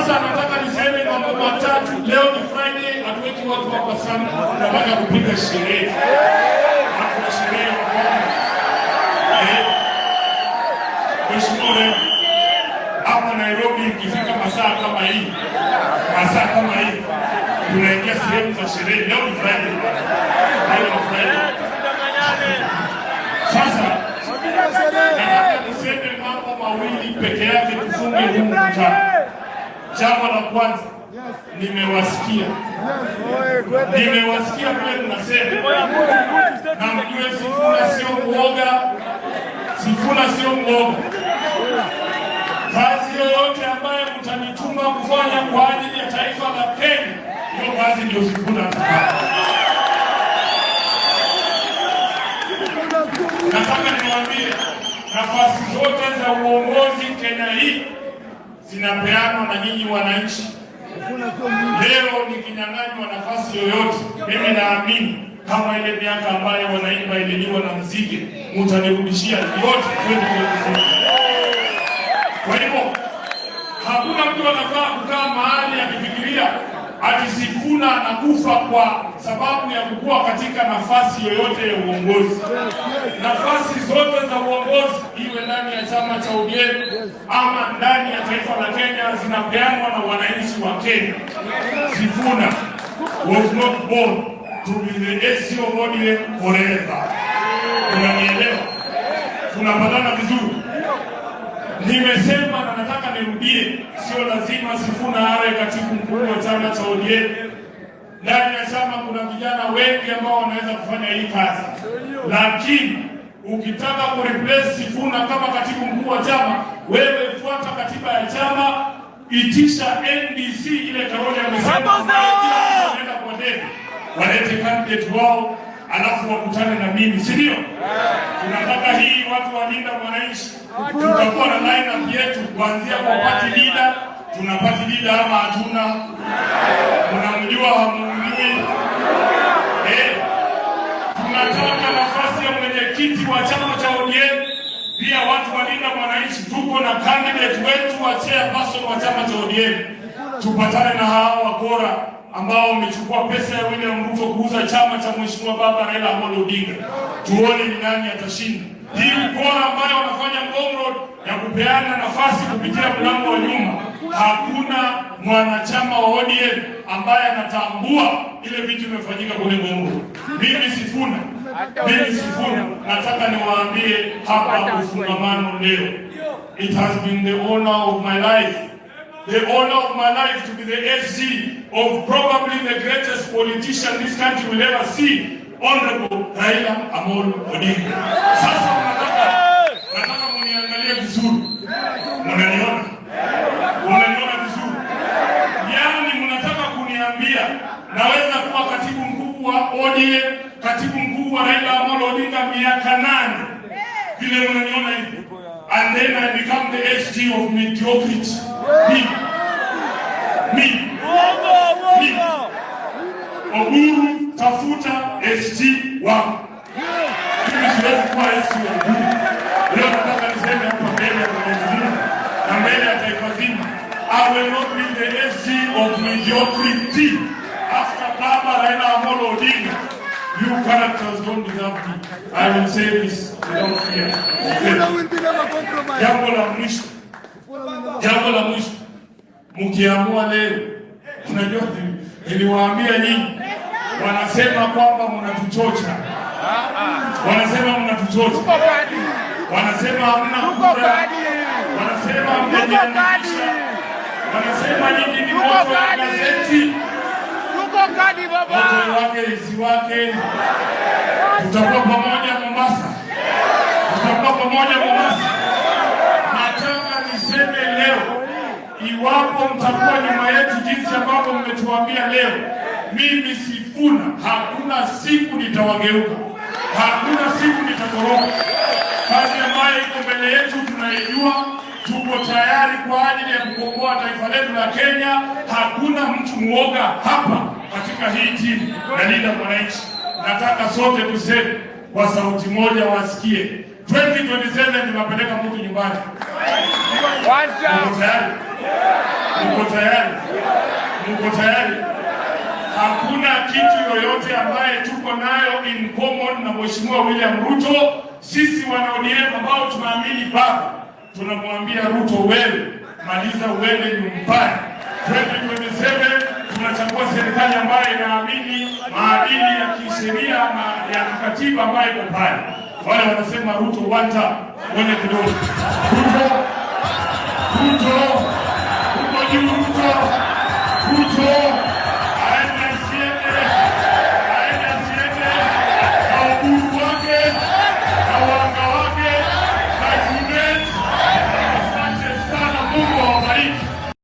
Sasa nataka niseme mambo matatu. Leo ni Friday, hatuweki watu hapa sana. Tunataka kupiga sherehe. Watu wa sherehe wako. Mheshimiwa, hapa Nairobi ikifika masaa kama hii, tunaingia sehemu za sherehe. Leo ni Friday. Sasa nataka niseme mambo mawili peke yake tufunge huu mkutano. Jambo la kwanza, nimewasikia vile mnasema, na mjue Sifuna sio mwoga. Kazi yoyote ambayo mtanituma kufanya kwa ajili ya taifa la Kenya, hiyo kazi ndio Sifuna atafanya. Nataka niwaambie, nafasi zote za uongozi Kenya hii zinapeanwa na nyinyi wananchi. Leo nikinyang'anywa nafasi yoyote, mimi naamini kama ile miaka ambayo wanaimba ililiwa na mziki, mtanirudishia yote kwenda kwa. Kwa hivyo hakuna mtu anafaa kukaa mahali akifikiria ati Sifuna anakufa kwa sababu ya kukua katika nafasi yoyote ya uongozi. Nafasi zote za uongozi, iwe ndani ya chama cha ODM ama ndani ya taifa la Kenya, zinapeanwa na wananchi wa Kenya. Sifuna was not born to be the SC of ODM forever. Unanielewa? Tunapatana vizuri? Nimesema na nataka nirudie, sio lazima Sifuna awe katibu mkuu wa chama cha ODM. Ndani ya chama kuna vijana wengi ambao wanaweza kufanya hii kazi. Lakini ukitaka kureplace Sifuna kama katibu mkuu wa chama, wewe fuata katiba ya chama, itisha NDC ile Karoli amesema wanaenda kwa debe, walete candidate wao, alafu wakutane na mimi, si ndio? Tunataka hii watu walinda mwananchi. Tutakuwa na line-up yetu kuanzia kwa party leader. Tuna party leader ama hatuna? Unamjua hamjui? Tunataka nafasi ya mwenyekiti wa chama cha ODM. Pia watu walinda mwananchi, tuko na candidate wetu wa chairperson wa chama cha ODM. Tupatane na hao wakora ambao wamechukua pesa ya William Ruto kuuza chama cha Mheshimiwa Baba Raila Amolo Odinga. Tuone ni nani atashinda. Hii ukora ambayo wanafanya Ngong ya kupeana nafasi kupitia mlango wa nyuma, hakuna mwanachama wa ODM ambaye anatambua ile vitu vimefanyika kule Ngong. Mimi Sifuna, nataka niwaambie hapa ufungamano leo. It has been the honor of my life. The honor of my life to be the SG of probably the greatest politician this country will ever see, Honorable Raila Amolo Odinga. Sasa nataka muniangalie vizuri. Mnaniona vizuri? Yaani mnataka kuniambia naweza kuwa katibu mkuu wa ODM, katibu mkuu wa Raila Amolo Odinga miaka 8. Vile mnaniona hivi. And then I become the SG of mediocrity. Me. Oburu tafuta SG wangu. Mimi siwezi kuwa SG wangu. Leo nataka niseme hapa mbele ya Mwenyezi Mungu na mbele ya taifa zima, I will not be the SG of mediocrity. After Baba Raila Amolo Odinga, you characters don't deserve me. I will say this without fear. Jambo la mwisho. Mkiamua leo, unajua niliwaambia nyinyi, wanasema kwamba mnatuchocha. Wanasema hamna kura. Wanasema mmejiandikisha. Wanasema nyinyi ni moto wa gazeti. Tuko kadi baba. Moto wake isi wake. Tutakuwa pamoja Mombasa. Nataka niseme leo, iwapo mtakuwa nyuma yetu jinsi ambavyo mmetuambia leo, mimi Sifuna hakuna siku nitawageuka. Hakuna siku nitatoroka. Kazi ambayo iko mbele yetu tunaijua. Tuko tayari kwa ajili ya kukomboa taifa letu la Kenya. Hakuna mtu muoga hapa katika hii timu na linda mwananchi. Nataka sote tuseme kwa sauti moja, wasikie 2027 tunapeleka mtu nyumbani. Tuko tayari. Mko tayari? Mko tayari? Hakuna kitu yoyote ambaye tuko nayo in common na Mheshimiwa William Ruto. Sisi wana ODM ambao tunaamini baba, tunamwambia Ruto, wewe maliza uende nyumbani. 2027 tunachagua serikali ambayo inaamini maadili ya kisheria na ya kikatiba ambayo iko pale. Wale wanasema Ruto wanta wende kidogo. Ruto uko juu, Ruto